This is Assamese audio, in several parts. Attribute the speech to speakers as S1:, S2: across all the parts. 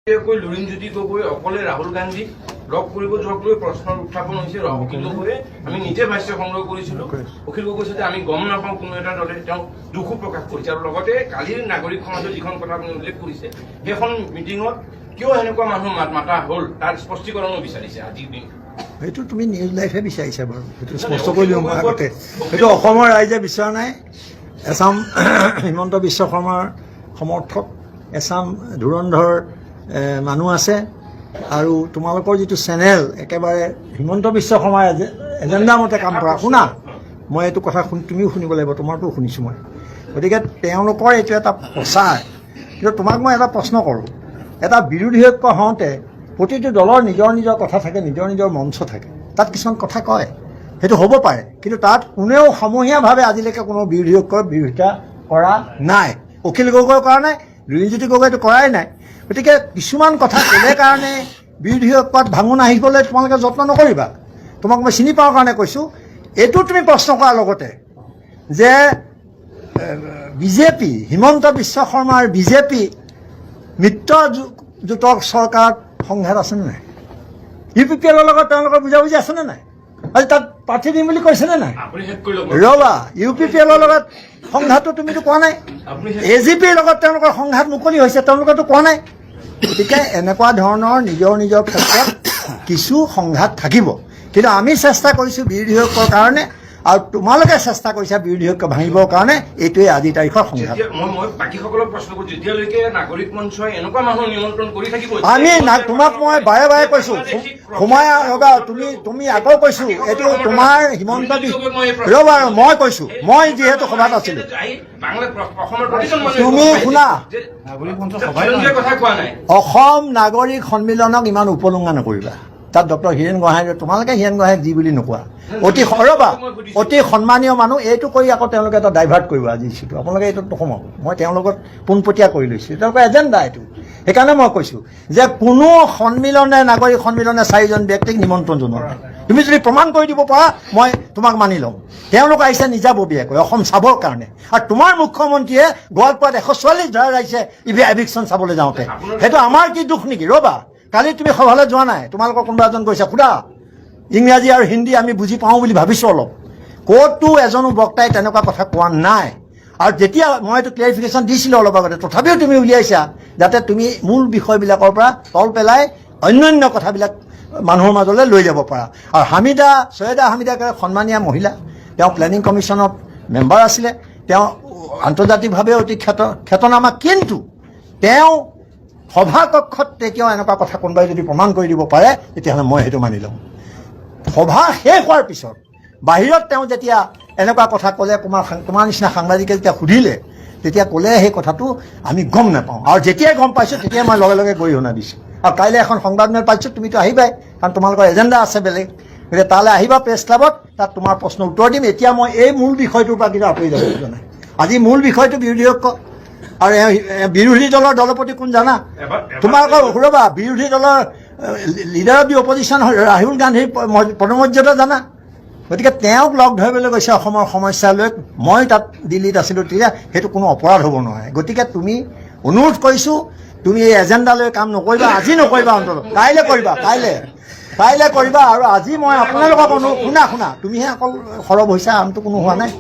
S1: লুৰিণজ্যোতি গগৈ অকলে ৰাহুল গান্ধীক লগ কৰিব যোৱাক লৈ প্ৰশ্নৰ উত্থাপন হৈছে। অখিল গগৈয়ে আমি নিজে ভাষ্য সংগ্ৰহ কৰিছিলো। অখিল গগৈ কৈছে যে আমি গম নাপাওঁ কোনো এটা দলে তেওঁ দুখো প্ৰকাশ কৰিছে আৰু লগতে কালিৰ নাগৰিক সমাজৰ যিখন কথা আপুনি উল্লেখ কৰিছে সেইখন মিটিঙত কিয় এনেকুৱা মানুহ মাতা হ'ল তাৰ স্পষ্টীকৰণো বিচাৰিছে আজিৰ দিন।
S2: সেইটো তুমি নিউজ লাইফে বিচাৰিছা বাৰু, সেইটো স্পষ্ট কৰি দিওঁ মই আগতে। সেইটো অসমৰ ৰাইজে বিচৰা নাই। এছাম হিমন্ত বিশ্ব শৰ্মাৰ সমৰ্থক, এছাম ধুৰন্ধৰ মানুহ আছে আৰু তোমালোকৰ যিটো চেনেল একেবাৰে হিমন্ত বিশ্ব শৰ্মাৰ এজেণ্ডা মতে কাম কৰা। শুনা, মই এইটো কথা তুমিও শুনিব লাগিব, তোমাৰতো শুনিছোঁ মই। গতিকে তেওঁলোকৰ এইটো এটা প্ৰচাৰ। কিন্তু তোমাক মই এটা প্ৰশ্ন কৰোঁ, এটা বিৰোধী ঐক্য হওঁতে প্ৰতিটো দলৰ নিজৰ নিজৰ কথা থাকে, নিজৰ নিজৰ মঞ্চ থাকে, তাত কিছুমান কথা কয়, সেইটো হ'ব পাৰে। কিন্তু তাত কোনেও সমূহীয়াভাৱে আজিলৈকে কোনো বিৰোধী ঐক্যৰ বিৰোধিতা কৰা নাই। অখিল গগৈৰ কৰা নাই, লুৰিণজ্যোতি গগৈটো কৰাই নাই। গতিকে কিছুমান কথা ক'লে কাৰণে বিৰোধী ঐক্যত ভাঙোন আহিবলৈ তোমালোকে যত্ন নকৰিবা। তোমাক মই চিনি পাওঁ কাৰণে কৈছোঁ। এইটো তুমি প্ৰশ্ন কৰাৰ লগতে যে বিজেপি, হিমন্ত বিশ্ব শৰ্মাৰ বিজেপি মিত্ৰজোঁটৰ চৰকাৰত সংঘাত আছেনে নাই? UPPL লগত তেওঁলোকৰ বুজাবুজি আছেনে নাই? আজি তাত প্ৰাৰ্থী দিম বুলি কৈছেনে নাই? ৰবা, UPPL লগত সংঘাতটো তুমিতো কোৱা নাই। AGPৰ লগত তেওঁলোকৰ সংঘাত মুকলি হৈছে, তেওঁলোকেতো কোৱা নাই। গতিকে এনেকুৱা ধৰণৰ নিজৰ নিজৰ ক্ষেত্ৰত কিছু সংঘাত থাকিব। কিন্তু আমি চেষ্টা কৰিছোঁ বিৰোধী ঐক্যৰ কাৰণে, আৰু তোমালোকে চেষ্টা কৰিছা বিৰোধী ঐক্য ভাঙিবৰ কাৰণে। এইটোৱে আজিৰ তাৰিখৰ সংঘাত।
S1: মই বাকীসকলক প্ৰশ্ন কৰোঁ, যেতিয়ালৈকে নাগৰিক মঞ্চই এনেকুৱা মানুহ নিমন্ত্ৰণ কৰি থাকিব,
S2: আমি তোমাক মই বাৰে বাৰে কৈছোঁ, সোমাই ৰবা, তুমি আকৌ কৈছোঁ এইটো তোমাৰ হিমন্ত ৰবা, মই কৈছোঁ, মই যিহেতু সভাত আছিলোঁ। তুমি শুনা, অসম নাগৰিক সন্মিলনক ইমান উপলুঙা নকৰিবা। তাত ডক্টৰ হীৰেণ গোহাঁই, তোমালোকে হীৰেণ গোহাঁইক যি বুলি নোকোৱা, অতি সন্মানীয় মানুহ। এইটো কৰি আকৌ তেওঁলোকে এটা ডাইভাৰ্ট কৰিব আজি ইছ্যুটো। আপোনালোকে এইটোত নোসোমাব। মই তেওঁলোকক পোনপটীয়া কৰি লৈছোঁ, তেওঁলোকৰ এজেণ্ডা এইটো। সেইকাৰণে মই কৈছোঁ যে কোনো সন্মিলনে, নাগৰিক সন্মিলনে 4জন ব্যক্তিক নিমন্ত্ৰণ জনোৱা নাই। তুমি যদি প্ৰমাণ কৰি দিব পাৰা মই তোমাক মানি ল'ম। তেওঁলোক আহিছে নিজাববীয়াকৈ অসম চাবৰ কাৰণে, আৰু তোমাৰ মুখ্যমন্ত্ৰীয়ে গোৱালপাৰাত 144 ধৰা আহিছে এভিকশ্যন চাবলৈ যাওঁতে। সেইটো আমাৰ কি দুখ নেকি? ৰ'বা, কালি তুমি সভালৈ যোৱা নাই, তোমালোকৰ কোনোবা এজন গৈছা, সোধা। ইংৰাজী আৰু হিন্দী আমি বুজি পাওঁ বুলি ভাবিছোঁ অলপ। ক'তো এজনো বক্তাই তেনেকুৱা কথা কোৱা নাই। আৰু যেতিয়া মই এইটো ক্লেৰিফিকেশ্যন দিছিলোঁ অলপ আগতে, তথাপিও তুমি উলিয়াইছা যাতে তুমি মূল বিষয়বিলাকৰ পৰা তল পেলাই অন্যান্য কথাবিলাক মানুহৰ মাজলৈ লৈ যাব পাৰা। আৰু ছৈয়দা হামিদা সন্মানীয় মহিলা, তেওঁ প্লেনিং কমিশ্যনত মেম্বাৰ আছিলে, তেওঁ আন্তৰ্জাতিকভাৱে অতি খ্যাতনামা। কিন্তু তেওঁ সভাকক্ষত তেতিয়াও এনেকুৱা কথা কোনোবাই যদি প্ৰমাণ কৰি দিব পাৰে, তেতিয়াহ'লে মই সেইটো মানি ল'ম। সভা শেষ হোৱাৰ পিছত বাহিৰত তেওঁ যেতিয়া এনেকুৱা কথা ক'লে, তোমাৰ নিচিনা সাংবাদিকে যেতিয়া সুধিলে, তেতিয়া ক'লে সেই কথাটো আমি গম নাপাওঁ। আৰু যেতিয়াই গম পাইছোঁ তেতিয়াই মই লগে লগে গৰিহণা দিছোঁ। আৰু কাইলৈ এখন সংবাদমেল পাইছোঁ, তুমিতো আহিবাই, কাৰণ তোমালোকৰ এজেণ্ডা আছে বেলেগ। গতিকে তালৈ আহিবা প্ৰেছ ক্লাবত, তাত তোমাৰ প্ৰশ্নৰ উত্তৰ দিম। এতিয়া মই এই মূল বিষয়টোৰ পৰা কিন্তু আঁতৰি যাব খোজা নাই। আজি মূল বিষয়টো বিৰোধী ঐক্য। আৰু বিৰোধী দলৰ দলপতি কোন জানা? তোমালোকৰ ৰ'বা, বিৰোধী দলৰ leader of the opposition Rahul গান্ধীৰ পদমৰ্যাদা জানা? গতিকে তেওঁক লগ ধৰিবলৈ গৈছে অসমৰ সমস্যা লৈ। মই তাত দিল্লীত আছিলোঁ তেতিয়া, সেইটো কোনো অপৰাধ হ'ব নোৱাৰে। গতিকে তুমি অনুৰোধ কৰিছোঁ, তুমি এই এজেণ্ডা লৈ কাম নকৰিবা। আজি নকৰিবা, অন্তত কাইলৈ কৰিবা, কাইলৈ কৰিবা। আৰু আজি মই আপোনালোকক শুনা, তুমিহে অকল সৰব হৈছা, আনটো কোনো হোৱা নাই।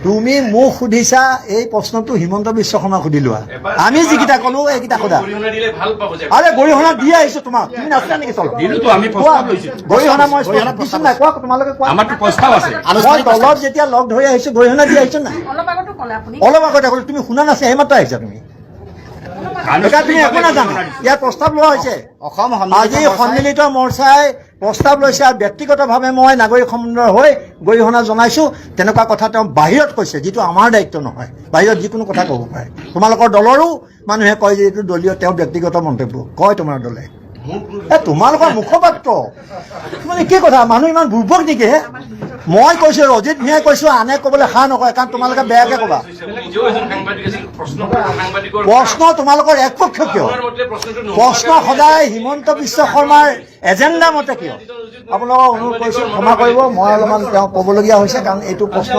S2: তুমি মোক সুধিছা এই প্ৰশ্নটো হিমন্ত বিশ্ব শৰ্মাক সুধি লোৱা। আমি যিকেইটা ক'লো এইকেইটা সোধা। আৰে গৰিহণা দি আহিছোঁ তোমাক, তুমি নাছিলা নেকি? চলো গৰিহণা মই দিছোঁ নাই? কোৱা, তোমালোকে কোৱা। মই দলত যেতিয়া লগ ধৰি আহিছোঁ, গৰিহণা দি আহিছোঁ নাই? অলপ আগতে ক'লো, তুমি শুনা নাছিলা, সেইমাত্ৰ আহিছা তুমি। তুমি একো নাজানা। ইয়াৰ প্ৰস্তাৱ লোৱা হৈছে, আজি সন্মিলিত মৰ্চাই প্ৰস্তাৱ লৈছে। আৰু ব্যক্তিগতভাৱে মই নাগৰিক সন্মিলনৰ হৈ গৰিহণা জনাইছোঁ। তেনেকুৱা কথা তেওঁ বাহিৰত কৈছে, যিটো আমাৰ দায়িত্ব নহয়। বাহিৰত যিকোনো কথা ক'ব পাৰে। তোমালোকৰ দলৰো মানুহে কয় যে এইটো দলীয়, তেওঁ ব্যক্তিগত মন্তব্য কয় তোমাৰ দলে। তোমালোকৰ মুখপাত্ৰ মানে কি কথা মানুহ ইমান বুৰ্বক নেকি হে মই কৈছো অজিত ভূঞাই কৈছো আনে ক'বলৈ সাহ নকৰে কাৰণ তোমালোকে বেয়াকে ক'বা
S1: নিজেও এজন সাংবাদিক আছিল প্ৰশ্ন কৰা সাংবাদিকৰ
S2: প্ৰশ্ন তোমালোকৰ একপক্ষ কিয়
S1: আপোনাৰ মতে প্ৰশ্নটো
S2: প্ৰশ্ন সদায় হিমন্ত বিশ্ব শৰ্মাৰ এজেণ্ডা মতে কিয় আপোনালোকক অনুৰোধ কৰিছোঁ ক্ষমা কৰিব মই অলপমান তেওঁ ক'বলগীয়া হৈছে কাৰণ এইটো প্ৰশ্ন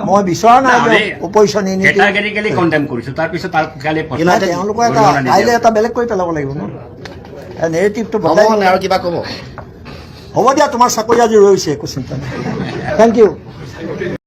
S2: মই বিচৰা নাই উপৰিচৰ নীতি
S3: কেটাগেৰিকেলি কণ্ডেম কৰিছো তাৰপিছত তাৰ কালি
S2: তেওঁলোকৰ এটা কাইলৈ এটা বেলেগ কৰি পেলাব লাগিব ন নেৰেটিভটো বদলাই
S3: আৰু কিবা ক'ব
S2: হ'ব দিয়া তোমাৰ চাকৰি আজি ৰৈছে একো চিন্তা নাই থেংক ইউ